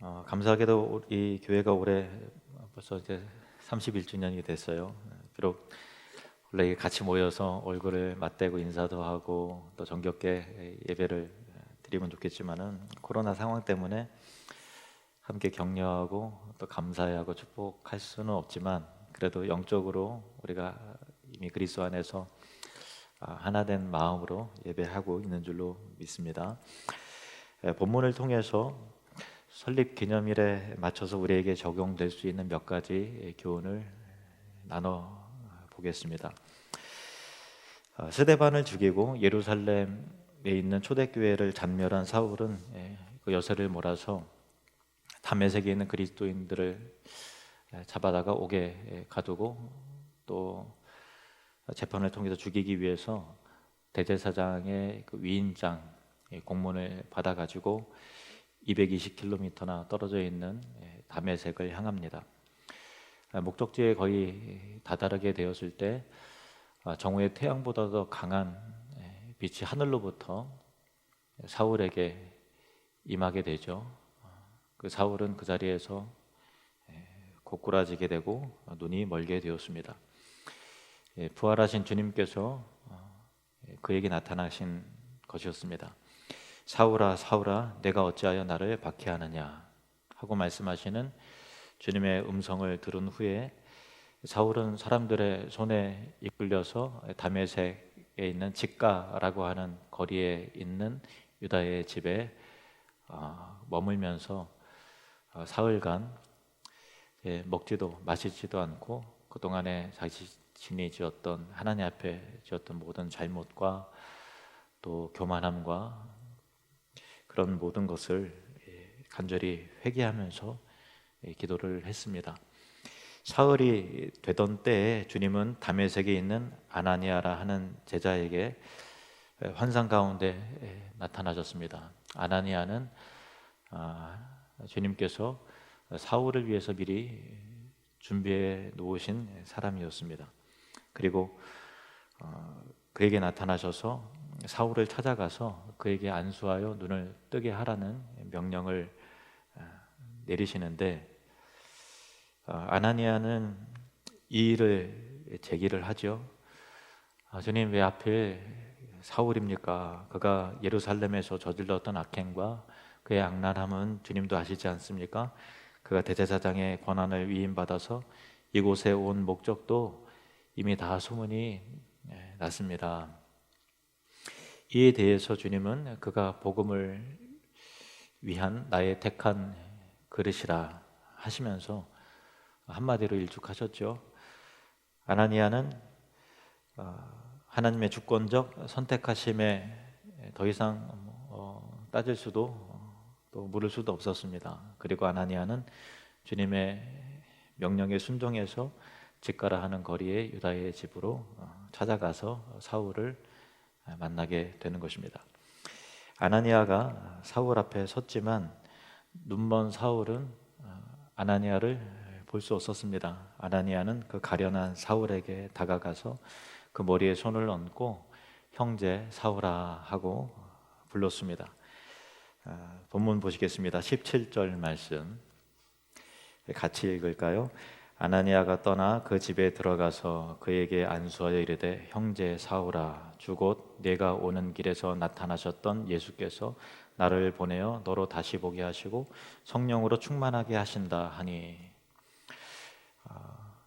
감사하게도 이 교회가 올해 벌써 이제 31주년이 됐어요. 비록 원래 같이 모여서 얼굴을 맞대고 인사도 하고 또 정겹게 예배를 드리면 좋겠지만은 코로나 상황 때문에 함께 격려하고 또 감사하고 축복할 수는 없지만 그래도 영적으로 우리가 이미 그리스도 안에서 하나된 마음으로 예배하고 있는 줄로 믿습니다. 본문을 통해서 설립 기념일에 맞춰서 우리에게 적용될 수 있는 몇 가지 교훈을 나눠 보겠습니다. 스데반을 죽이고 예루살렘에 있는 초대교회를 잔멸한 사울은 그 여세를 몰아서 다메섹에 있는 그리스도인들을 잡아다가 옥에 가두고 또 재판을 통해서 죽이기 위해서 대제사장의 그 위임장 공문을 받아가지고 220km나 떨어져 있는 다메섹을 향합니다. 목적지에 거의 다다르게 되었을 때 정오의 태양보다 더 강한 빛이 하늘로부터 사울에게 임하게 되죠. 그 사울은 그 자리에서 고꾸라지게 되고 눈이 멀게 되었습니다. 부활하신 주님께서 그에게 나타나신 것이었습니다. 사울아 사울아 내가 어찌하여 나를 박해하느냐 하고 말씀하시는 주님의 음성을 들은 후에 사울은 사람들의 손에 이끌려서 다메섹에 있는 직가라고 하는 거리에 있는 유다의 집에 머물면서 사흘간 먹지도 마시지도 않고 그동안에 자신이 지었던 하나님 앞에 지었던 모든 잘못과 또 교만함과 그런 모든 것을 간절히 회개하면서 기도를 했습니다. 사흘이 되던 때에 주님은 다메섹에 있는 아나니아라 하는 제자에게 환상 가운데 나타나셨습니다. 아나니아는 주님께서 사울을 위해서 미리 준비해 놓으신 사람이었습니다. 그리고 그에게 나타나셔서 사울을 찾아가서 그에게 안수하여 눈을 뜨게 하라는 명령을 내리시는데 아나니아는 이 일을 제기를 하죠. 주님 왜 하필 사울입니까? 그가 예루살렘에서 저질렀던 악행과 그의 악랄함은 주님도 아시지 않습니까? 그가 대제사장의 권한을 위임받아서 이곳에 온 목적도 이미 다 소문이 났습니다. 이에 대해서 주님은 그가 복음을 위한 나의 택한 그릇이라 하시면서 한마디로 일축하셨죠. 아나니아는 하나님의 주권적 선택하심에 더 이상 따질 수도 또 물을 수도 없었습니다. 그리고 아나니아는 주님의 명령에 순종해서 직가라 하는 거리에 유다의 집으로 찾아가서 사울을 만나게 되는 것입니다. 아나니아가 사울 앞에 섰지만 눈먼 사울은 아나니아를 볼 수 없었습니다. 아나니아는 그 가련한 사울에게 다가가서 그 머리에 손을 얹고 형제 사울아 하고 불렀습니다. 본문 보시겠습니다. 17절 말씀 같이 읽을까요? 아나니아가 떠나 그 집에 들어가서 그에게 안수하여 이르되 형제 사울아 주곧 네가 오는 길에서 나타나셨던 예수께서 나를 보내어 너로 다시 보게 하시고 성령으로 충만하게 하신다 하니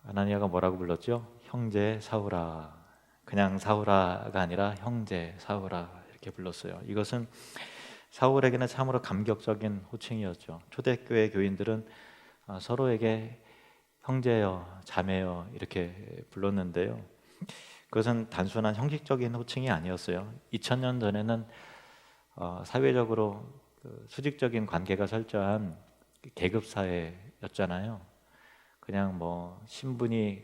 아나니아가 뭐라고 불렀죠? 형제 사울아. 그냥 사울아가 아니라 형제 사울아 이렇게 불렀어요. 이것은 사울에게는 참으로 감격적인 호칭이었죠. 초대교회 교인들은 서로에게 형제여, 자매여 이렇게 불렀는데요. 그것은 단순한 형식적인 호칭이 아니었어요. 2000년 전에는 사회적으로 수직적인 관계가 철저한 계급 사회였잖아요. 그냥 뭐 신분이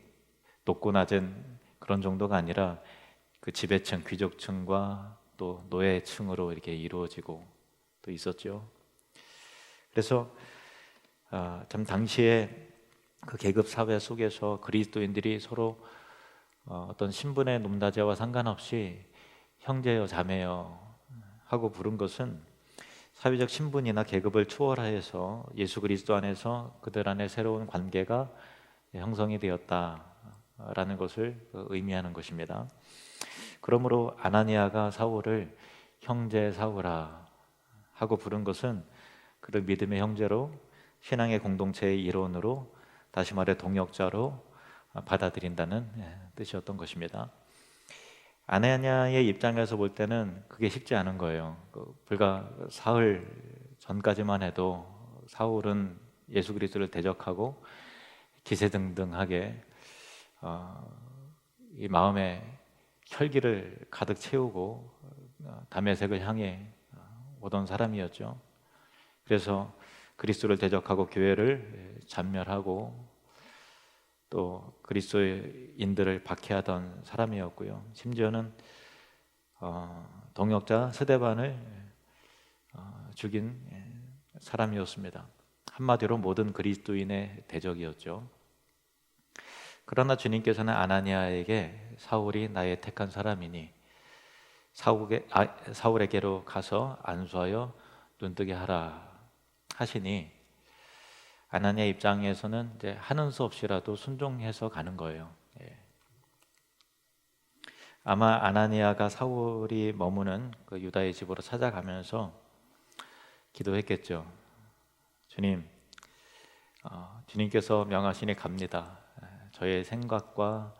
높고 낮은 그런 정도가 아니라 그 지배층, 귀족층과 또 노예층으로 이렇게 이루어지고 또 있었죠. 그래서 참 당시에 그 계급 사회 속에서 그리스도인들이 서로 어떤 신분의 높낮이와 상관없이 형제여 자매여 하고 부른 것은 사회적 신분이나 계급을 초월하여서 예수 그리스도 안에서 그들 안에 새로운 관계가 형성이 되었다라는 것을 의미하는 것입니다. 그러므로 아나니아가 사울을 형제 사울아 하고 부른 것은 그를 믿음의 형제로, 신앙의 공동체의 일원으로, 다시 말해 동역자로 받아들인다는 뜻이었던 것입니다. 아나니아의 입장에서 볼 때는 그게 쉽지 않은 거예요. 불과 사흘 전까지만 해도 사울은 예수 그리스도를 대적하고 기세등등하게 이 마음에 혈기를 가득 채우고 다메섹을 향해 오던 사람이었죠. 그래서 그리스도를 대적하고 교회를 잔멸하고 또 그리스도인들을 박해하던 사람이었고요. 심지어는 동역자 스데반을 죽인 사람이었습니다. 한마디로 모든 그리스도인의 대적이었죠. 그러나 주님께서는 아나니아에게 사울이 나의 택한 사람이니 사울에게로 가서 안수하여 눈뜨게 하라 하시니 아나니아 입장에서는 이제 하는 수 없이라도 순종해서 가는 거예요. 아마 아나니아가 사울이 머무는 그 유다의 집으로 찾아가면서 기도했겠죠. 주님, 주님께서 명하시니 갑니다. 저의 생각과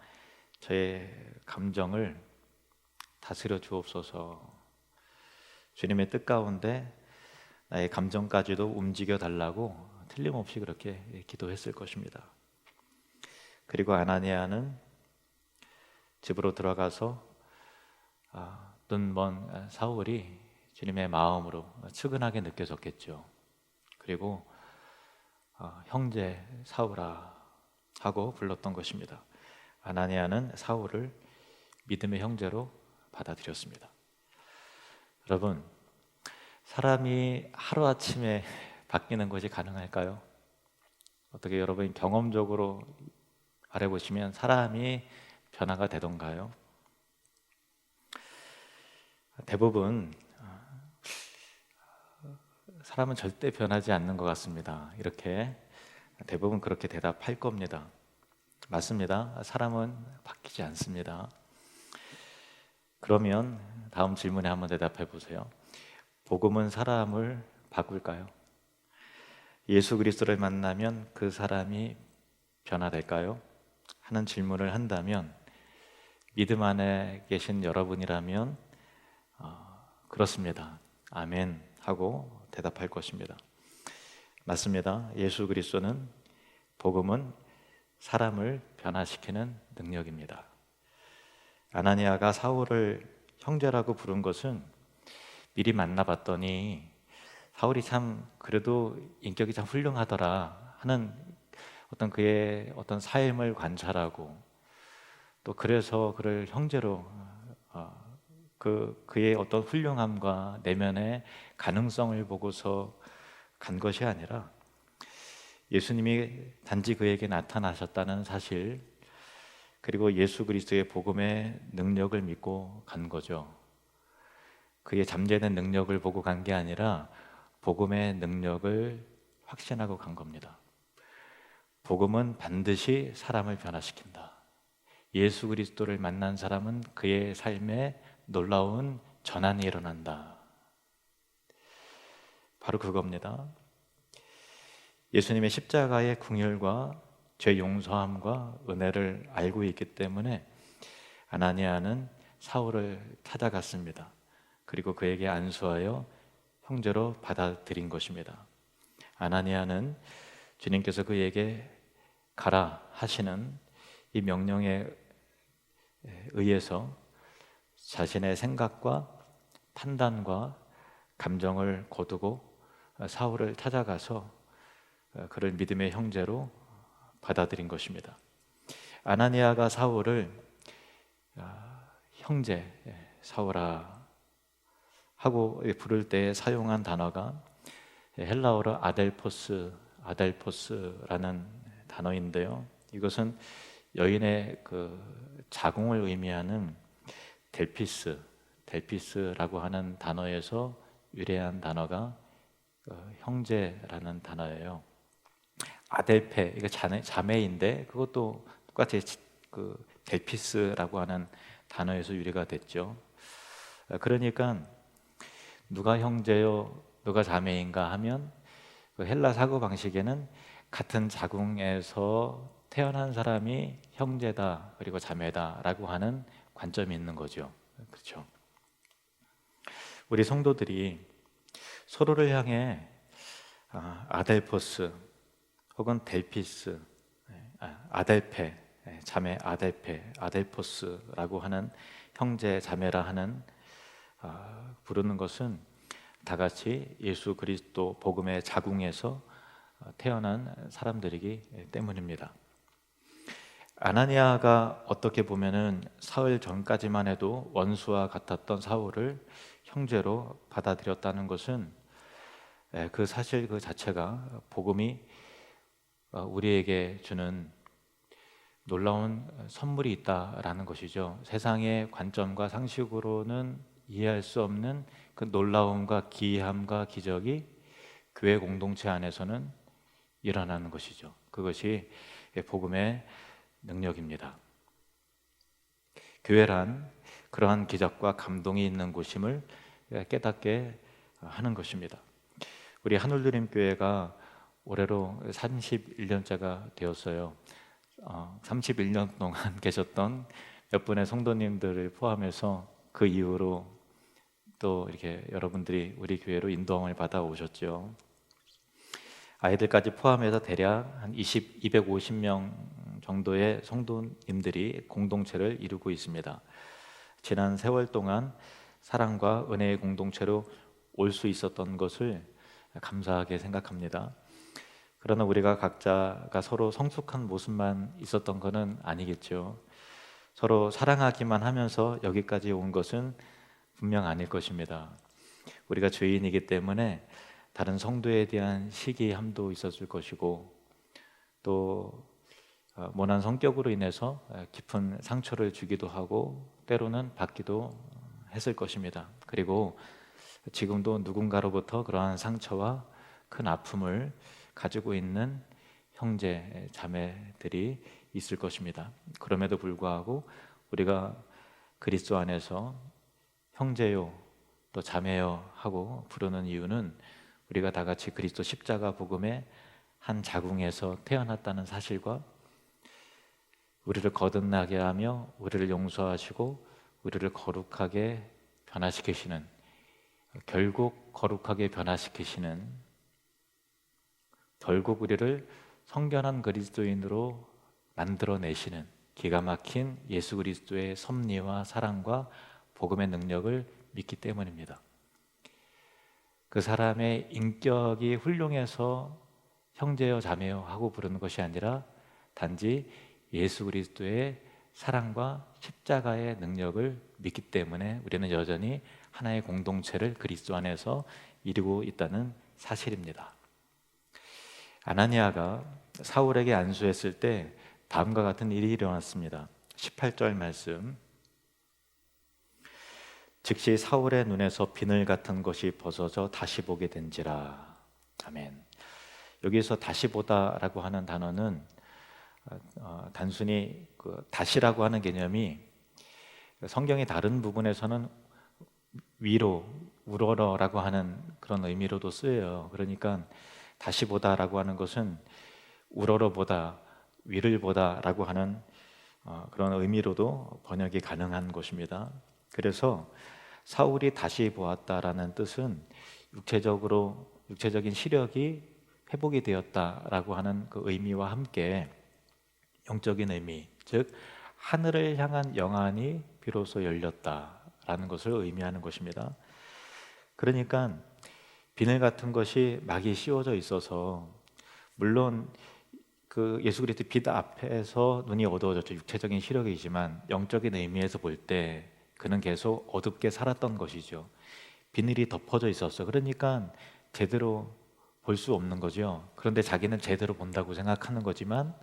저의 감정을 다스려 주옵소서. 주님의 뜻 가운데 나의 감정까지도 움직여 달라고 틀림없이 그렇게 기도했을 것입니다. 그리고 아나니아는 집으로 들어가서 눈먼 사울이 주님의 마음으로 측은하게 느껴졌겠죠. 그리고 형제 사울아 하고 불렀던 것입니다. 아나니아는 사울을 믿음의 형제로 받아들였습니다. 여러분, 사람이 하루아침에 바뀌는 것이 가능할까요? 어떻게 여러분 경험적으로 말해보시면 사람이 변화가 되던가요? 대부분 사람은 절대 변하지 않는 것 같습니다. 이렇게 대부분 그렇게 대답할 겁니다. 맞습니다. 사람은 바뀌지 않습니다. 그러면 다음 질문에 한번 대답해 보세요. 복음은 사람을 바꿀까요? 예수 그리스도를 만나면 그 사람이 변화될까요? 하는 질문을 한다면 믿음 안에 계신 여러분이라면 그렇습니다. 아멘 하고 대답할 것입니다. 맞습니다. 예수 그리스도는 복음은 사람을 변화시키는 능력입니다. 아나니아가 사울을 형제라고 부른 것은 미리 만나봤더니 사울이 참 그래도 인격이 참 훌륭하더라 하는 어떤 그의 어떤 삶을 관찰하고 또 그래서 그를 형제로 그의 어떤 훌륭함과 내면의 가능성을 보고서 간 것이 아니라 예수님이 단지 그에게 나타나셨다는 사실, 그리고 예수 그리스도의 복음의 능력을 믿고 간 거죠. 그의 잠재된 능력을 보고 간 게 아니라 복음의 능력을 확신하고 간 겁니다. 복음은 반드시 사람을 변화시킨다. 예수 그리스도를 만난 사람은 그의 삶에 놀라운 전환이 일어난다. 바로 그겁니다. 예수님의 십자가의 긍휼과 죄 용서함과 은혜를 알고 있기 때문에 아나니아는 사울을 찾아갔습니다. 그리고 그에게 안수하여 형제로 받아들인 것입니다. 아나니아는 주님께서 그에게 가라 하시는 이 명령에 의해서 자신의 생각과 판단과 감정을 거두고 사울을 찾아가서 그를 믿음의 형제로 받아들인 것입니다. 아나니아가 사울을 형제 사울아 하고 부를 때 사용한 단어가 헬라어로 아델포스라는 단어인데요. 이것은 여인의 그 자궁을 의미하는 델피스라고 하는 단어에서 유래한 단어가 형제라는 단어예요. 아델페, 이거 자매인데 그것도 똑같이 그 델피스라고 하는 단어에서 유래가 됐죠. 그러니까 누가 형제요, 누가 자매인가 하면 그 헬라 사고 방식에는 같은 자궁에서 태어난 사람이 형제다 그리고 자매다라고 하는 관점이 있는 거죠. 그렇죠. 우리 성도들이 서로를 향해 아델포스 혹은 델피스, 아델페, 자매 아델페, 아델포스라고 하는 형제 자매라 하는 부르는 것은 다 같이 예수 그리스도 복음의 자궁에서 태어난 사람들이기 때문입니다. 아나니아가 어떻게 보면은 사흘 전까지만 해도 원수와 같았던 사울을 형제로 받아들였다는 것은 그 사실 그 자체가 복음이 우리에게 주는 놀라운 선물이 있다라는 것이죠. 세상의 관점과 상식으로는 이해할 수 없는 그 놀라움과 기이함과 기적이 교회 공동체 안에서는 일어나는 것이죠. 그것이 복음의 능력입니다. 교회란 그러한 기적과 감동이 있는 곳임을 깨닫게 하는 것입니다. 우리 하늘드림교회가 올해로 31년째가 되었어요. 31년 동안 계셨던 몇 분의 성도님들을 포함해서 그 이후로 또 이렇게 여러분들이 우리 교회로 인도함을 받아오셨죠. 아이들까지 포함해서 대략 한 250명 정도의 성도님들이 공동체를 이루고 있습니다. 지난 세월 동안 사랑과 은혜의 공동체로 올 수 있었던 것을 감사하게 생각합니다. 그러나 우리가 각자가 서로 성숙한 모습만 있었던 것은 아니겠죠. 서로 사랑하기만 하면서 여기까지 온 것은 분명 아닐 것입니다. 우리가 죄인이기 때문에 다른 성도에 대한 시기함도 있었을 것이고 또 모난 성격으로 인해서 깊은 상처를 주기도 하고 때로는 받기도 했을 것입니다. 그리고 지금도 누군가로부터 그러한 상처와 큰 아픔을 가지고 있는 형제 자매들이 있을 것입니다. 그럼에도 불구하고 우리가 그리스도 안에서 형제요 또 자매요 하고 부르는 이유는 우리가 다 같이 그리스도 십자가 복음의 한 자궁에서 태어났다는 사실과 우리를 거듭나게 하며 우리를 용서하시고 우리를 거룩하게 변화시키시는, 결국 거룩하게 변화시키시는, 결국 우리를 성결한 그리스도인으로 만들어내시는 기가 막힌 예수 그리스도의 섭리와 사랑과 복음의 능력을 믿기 때문입니다. 그 사람의 인격이 훌륭해서 형제여 자매여 하고 부르는 것이 아니라 단지 예수 그리스도의 사랑과 십자가의 능력을 믿기 때문에 우리는 여전히 하나의 공동체를 그리스도 안에서 이루고 있다는 사실입니다. 아나니아가 사울에게 안수했을 때 다음과 같은 일이 일어났습니다. 18절 말씀. 즉시 사울의 눈에서 비늘 같은 것이 벗어져 다시 보게 된지라. 아멘. 여기서 다시 보다라고 하는 단어는 단순히 다시라고 하는 개념이 성경의 다른 부분에서는 위로, 우러러라고 하는 그런 의미로도 쓰여요. 그러니까 다시 보다라고 하는 것은 우러러 보다, 위를 보다라고 하는 그런 의미로도 번역이 가능한 것입니다. 그래서 사울이 다시 보았다라는 뜻은 육체적인 시력이 회복이 되었다라고 하는 그 의미와 함께 영적인 의미, 즉 하늘을 향한 영안이 비로소 열렸다라는 것을 의미하는 것입니다. 그러니까 비늘 같은 것이 막이 씌워져 있어서 물론 그 예수 그리스도 빛 앞에서 눈이 어두워졌죠. 육체적인 시력이지만 영적인 의미에서 볼 때 그는 계속 어둡게 살았던 것이죠. 비늘이 덮어져 있었어. 그러니까 제대로 볼 수 없는 거죠. 그런데 자기는 제대로 본다고 생각하는 거지만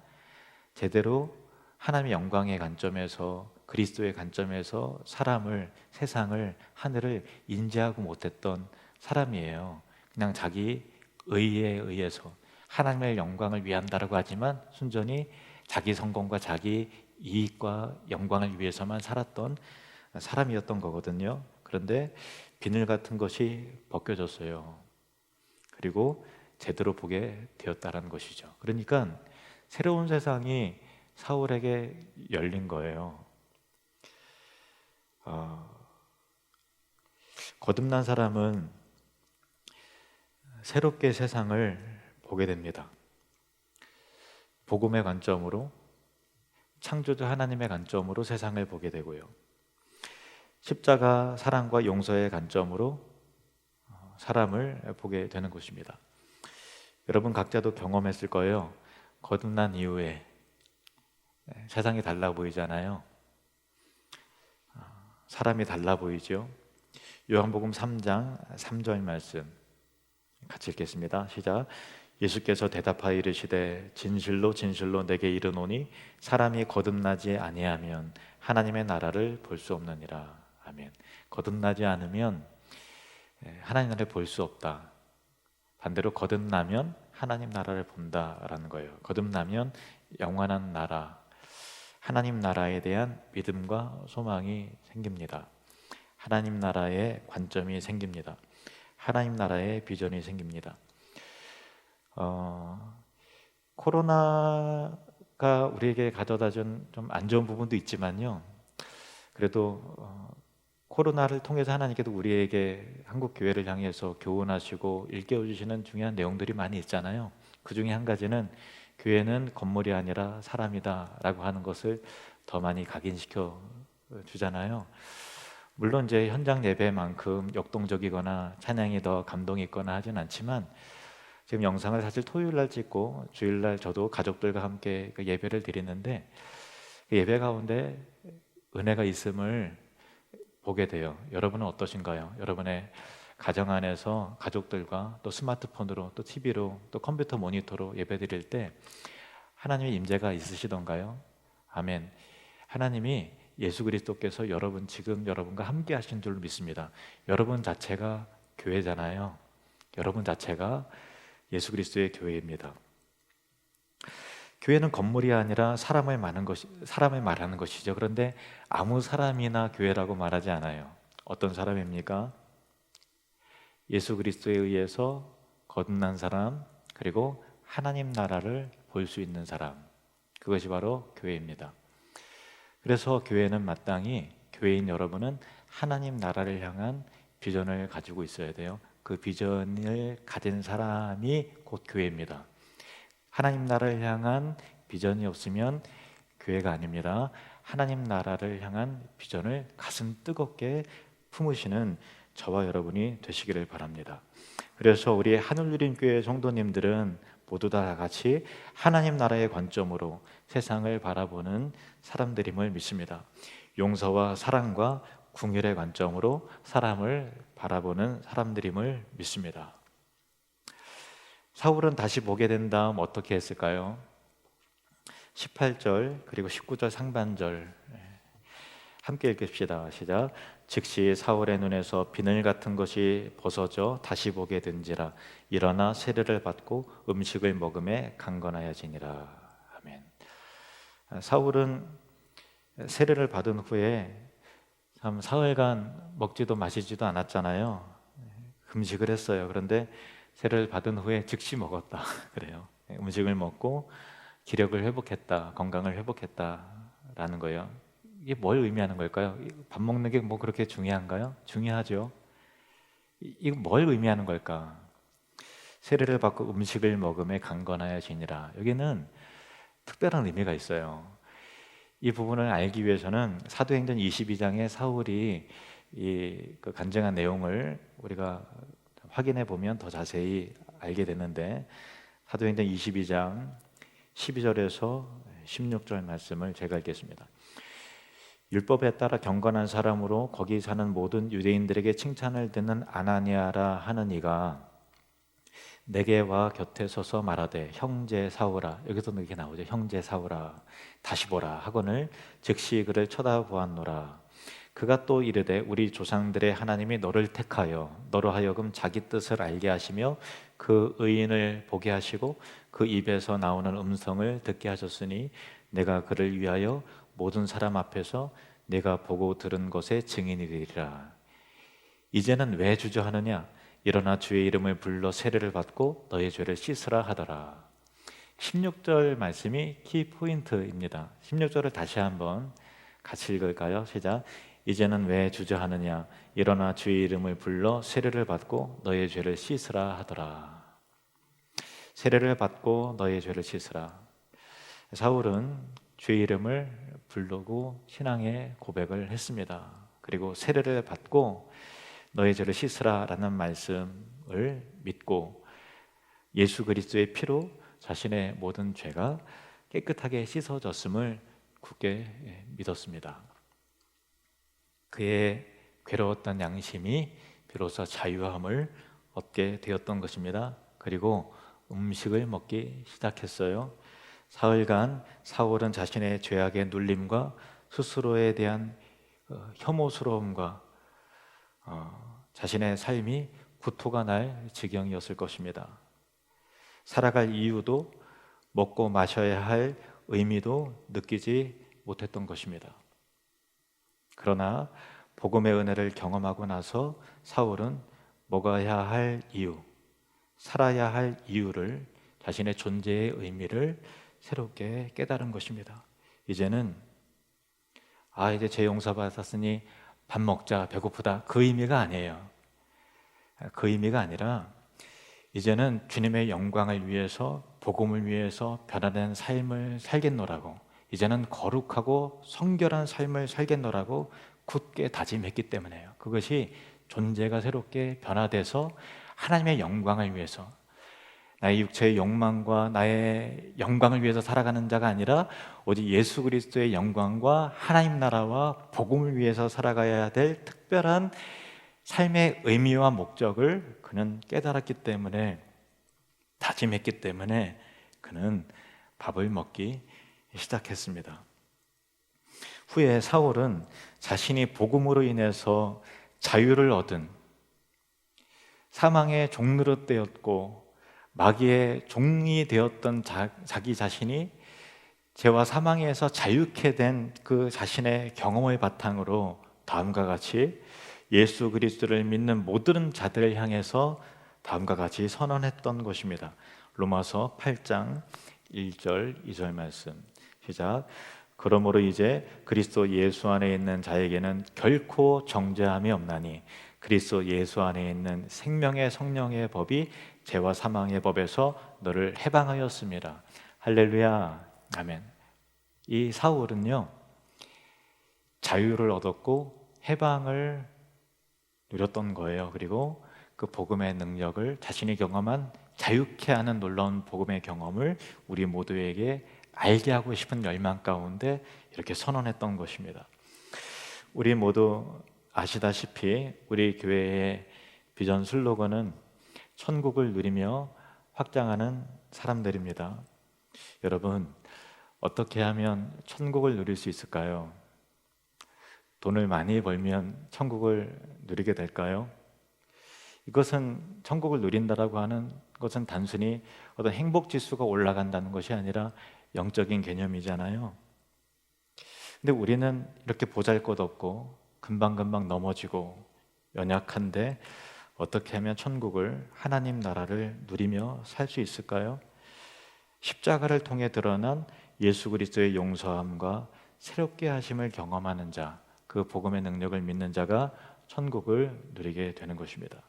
제대로 하나님의 영광의 관점에서, 그리스도의 관점에서 사람을, 세상을, 하늘을 인지하고 못했던 사람이에요. 그냥 자기 의에 의해서 하나님의 영광을 위한다라고 하지만 순전히 자기 성공과 자기 이익과 영광을 위해서만 살았던 사람이었던 거거든요. 그런데 비늘 같은 것이 벗겨졌어요. 그리고 제대로 보게 되었다는 것이죠. 그러니까 새로운 세상이 사울에게 열린 거예요. 거듭난 사람은 새롭게 세상을 보게 됩니다. 복음의 관점으로, 창조주 하나님의 관점으로 세상을 보게 되고요. 십자가 사랑과 용서의 관점으로 사람을 보게 되는 것입니다. 여러분 각자도 경험했을 거예요. 거듭난 이후에 세상이 달라 보이잖아요. 사람이 달라 보이죠. 요한복음 3장 3절 말씀 같이 읽겠습니다. 시작. 예수께서 대답하여 이르시되 진실로 진실로 내게 이르노니 사람이 거듭나지 아니하면 하나님의 나라를 볼 수 없느니라. 아멘. 거듭나지 않으면 하나님 나라를 볼 수 없다. 반대로 거듭나면 하나님 나라를 본다라는 거예요. 거듭나면 영원한 나라, 하나님 나라에 대한 믿음과 소망이 생깁니다. 하나님 나라의 관점이 생깁니다. 하나님 나라의 비전이 생깁니다. 코로나가 우리에게 가져다 준 좀 안 좋은 부분도 있지만요. 그래도 코로나를 통해서 하나님께도 우리에게 한국 교회를 향해서 교훈하시고 일깨워 주시는 중요한 내용들이 많이 있잖아요. 그 중에 한 가지는 교회는 건물이 아니라 사람이다라고 하는 것을 더 많이 각인시켜 주잖아요. 물론 이제 현장 예배만큼 역동적이거나 찬양이 더 감동이 있거나 하진 않지만 지금 영상을 사실 토요일 날 찍고 주일 날 저도 가족들과 함께 그 예배를 드리는데 그 예배 가운데 은혜가 있음을 보게 돼요. 여러분은 어떠신가요? 여러분의 가정 안에서 가족들과 또 스마트폰으로 또 TV로 또 컴퓨터 모니터로 예배 드릴 때 하나님의 임재가 있으시던가요? 아멘. 하나님이 예수 그리스도께서 지금 여러분과 함께 하신 줄 믿습니다. 여러분 자체가 교회잖아요. 여러분 자체가 예수 그리스도의 교회입니다. 교회는 건물이 아니라 사람을 말하는 것이죠. 그런데 아무 사람이나 교회라고 말하지 않아요. 어떤 사람입니까? 예수 그리스도에 의해서 거듭난 사람, 그리고 하나님 나라를 볼 수 있는 사람, 그것이 바로 교회입니다. 그래서 교회는 마땅히, 교회인 여러분은 하나님 나라를 향한 비전을 가지고 있어야 돼요. 그 비전을 가진 사람이 곧 교회입니다. 하나님 나라를 향한 비전이 없으면 교회가 아닙니다. 하나님 나라를 향한 비전을 가슴 뜨겁게 품으시는 저와 여러분이 되시기를 바랍니다. 그래서 우리 하늘누림교회 성도님들은 모두 다 같이 하나님 나라의 관점으로 세상을 바라보는 사람들임을 믿습니다. 용서와 사랑과 궁율의 관점으로 사람을 바라보는 사람들임을 믿습니다. 사울은 다시 보게 된 다음 어떻게 했을까요? 18절 그리고 19절 상반절 함께 읽읍시다. 시작. 즉시 사울의 눈에서 비늘 같은 것이 벗어져 다시 보게 된지라. 일어나 세례를 받고 음식을 먹음에 강건하여지니라. 아멘. 사울은 세례를 받은 후에 참 사흘간 먹지도 마시지도 않았잖아요. 금식을 했어요. 그런데 세례를 받은 후에 즉시 먹었다 그래요. 음식을 먹고 기력을 회복했다, 건강을 회복했다라는 거예요. 이게 뭘 의미하는 걸까요? 밥 먹는 게 뭐 그렇게 중요한가요? 중요하죠. 이거 뭘 의미하는 걸까? 세례를 받고 음식을 먹음에 강건하여지니라. 여기는 특별한 의미가 있어요. 이 부분을 알기 위해서는 사도행전 22장에 사울이 그 간증한 내용을 우리가 확인해 보면 더 자세히 알게 되는데, 사도행전 22장 12절에서 16절 말씀을 제가 읽겠습니다. 율법에 따라 경건한 사람으로 거기 사는 모든 유대인들에게 칭찬을 듣는 아나니아라 하는 이가 내게 와 곁에 서서 말하되 형제 사울아, 여기서 이렇게 나오죠. 형제 사울아 다시 보라 하거늘 즉시 그를 쳐다보았노라. 그가 또 이르되 우리 조상들의 하나님이 너를 택하여 너로 하여금 자기 뜻을 알게 하시며 그 의인을 보게 하시고 그 입에서 나오는 음성을 듣게 하셨으니 내가 그를 위하여 모든 사람 앞에서 내가 보고 들은 것의 증인이 되리라. 이제는 왜 주저하느냐? 일어나 주의 이름을 불러 세례를 받고 너의 죄를 씻으라 하더라. 16절 말씀이 키포인트입니다. 16절을 다시 한번 같이 읽을까요? 시작. 이제는 왜 주저하느냐? 일어나 주의 이름을 불러 세례를 받고 너의 죄를 씻으라 하더라. 세례를 받고 너의 죄를 씻으라. 사울은 주의 이름을 부르고 신앙의 고백을 했습니다. 그리고 세례를 받고 너의 죄를 씻으라 라는 말씀을 믿고 예수 그리스도의 피로 자신의 모든 죄가 깨끗하게 씻어졌음을 굳게 믿었습니다. 그의 괴로웠던 양심이 비로소 자유함을 얻게 되었던 것입니다. 그리고 음식을 먹기 시작했어요. 사흘간 사울은 자신의 죄악의 눌림과 스스로에 대한 혐오스러움과 자신의 삶이 구토가 날 지경이었을 것입니다. 살아갈 이유도 먹고 마셔야 할 의미도 느끼지 못했던 것입니다. 그러나 복음의 은혜를 경험하고 나서 사울은 먹어야 할 이유, 살아야 할 이유를, 자신의 존재의 의미를 새롭게 깨달은 것입니다. 이제는 이제 죄 용서받았으니 밥 먹자, 배고프다, 그 의미가 아니에요. 그 의미가 아니라 이제는 주님의 영광을 위해서, 복음을 위해서 변화된 삶을 살겠노라고, 이제는 거룩하고 성결한 삶을 살겠노라고 굳게 다짐했기 때문에요. 그것이 존재가 새롭게 변화돼서 하나님의 영광을 위해서, 나의 육체의 욕망과 나의 영광을 위해서 살아가는 자가 아니라 오직 예수 그리스도의 영광과 하나님 나라와 복음을 위해서 살아가야 될 특별한 삶의 의미와 목적을 그는 깨달았기 때문에, 다짐했기 때문에 그는 밥을 먹기 시작했습니다. 후에 사울은 자신이 복음으로 인해서 자유를 얻은, 사망의 종노릇 되었고 마귀의 종이 되었던 자기 자신이 죄와 사망에서 자유케 된 그 자신의 경험을 바탕으로 다음과 같이 예수 그리스도를 믿는 모든 자들을 향해서 다음과 같이 선언했던 것입니다. 로마서 8장 1절 2절 말씀 시작. 그러므로 이제 그리스도 예수 안에 있는 자에게는 결코 정죄함이 없나니 그리스도 예수 안에 있는 생명의 성령의 법이 죄와 사망의 법에서 너를 해방하였습니다. 할렐루야, 아멘. 이 사울은요, 자유를 얻었고 해방을 누렸던 거예요. 그리고 그 복음의 능력을, 자신이 경험한 자유케 하는 놀라운 복음의 경험을 우리 모두에게 알게 하고 싶은 열망 가운데 이렇게 선언했던 것입니다. 우리 모두 아시다시피 우리 교회의 비전 슬로건은 천국을 누리며 확장하는 사람들입니다. 여러분, 어떻게 하면 천국을 누릴 수 있을까요? 돈을 많이 벌면 천국을 누리게 될까요? 이것은 천국을 누린다라고 하는 것은 단순히 어떤 행복 지수가 올라간다는 것이 아니라 영적인 개념이잖아요. 근데 우리는 이렇게 보잘것없고 금방금방 넘어지고 연약한데 어떻게 하면 천국을, 하나님 나라를 누리며 살 수 있을까요? 십자가를 통해 드러난 예수 그리스도의 용서함과 새롭게 하심을 경험하는 자, 그 복음의 능력을 믿는 자가 천국을 누리게 되는 것입니다.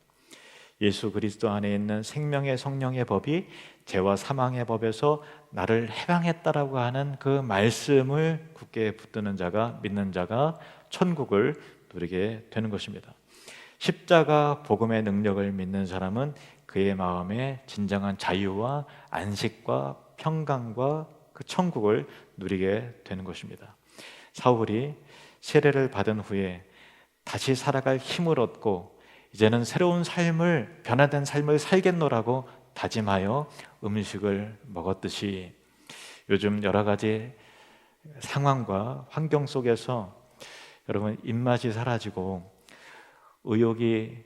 예수 그리스도 안에 있는 생명의 성령의 법이 죄와 사망의 법에서 나를 해방했다라고 하는 그 말씀을 굳게 붙드는 자가, 믿는 자가 천국을 누리게 되는 것입니다. 십자가 복음의 능력을 믿는 사람은 그의 마음에 진정한 자유와 안식과 평강과 그 천국을 누리게 되는 것입니다. 사울이 세례를 받은 후에 다시 살아갈 힘을 얻고 이제는 새로운 삶을, 변화된 삶을 살겠노라고 다짐하여 음식을 먹었듯이 요즘 여러 가지 상황과 환경 속에서 여러분, 입맛이 사라지고 의욕이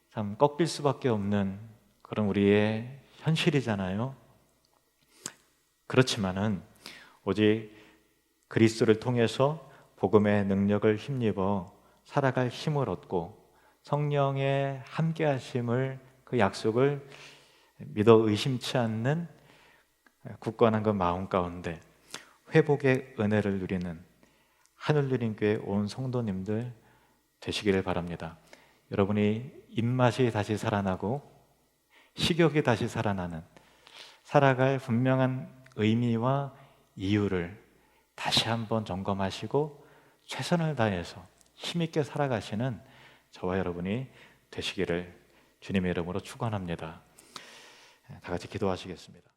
참 꺾일 수밖에 없는 그런 우리의 현실이잖아요. 그렇지만은 오직 그리스도를 통해서 복음의 능력을 힘입어 살아갈 힘을 얻고 성령의 함께하심을, 그 약속을 믿어 의심치 않는 굳건한 그 마음 가운데 회복의 은혜를 누리는 하늘누린교회 온 성도님들 되시기를 바랍니다. 여러분이 입맛이 다시 살아나고 식욕이 다시 살아나는, 살아갈 분명한 의미와 이유를 다시 한번 점검하시고 최선을 다해서 힘있게 살아가시는 저와 여러분이 되시기를 주님의 이름으로 축원합니다. 다 같이 기도하시겠습니다.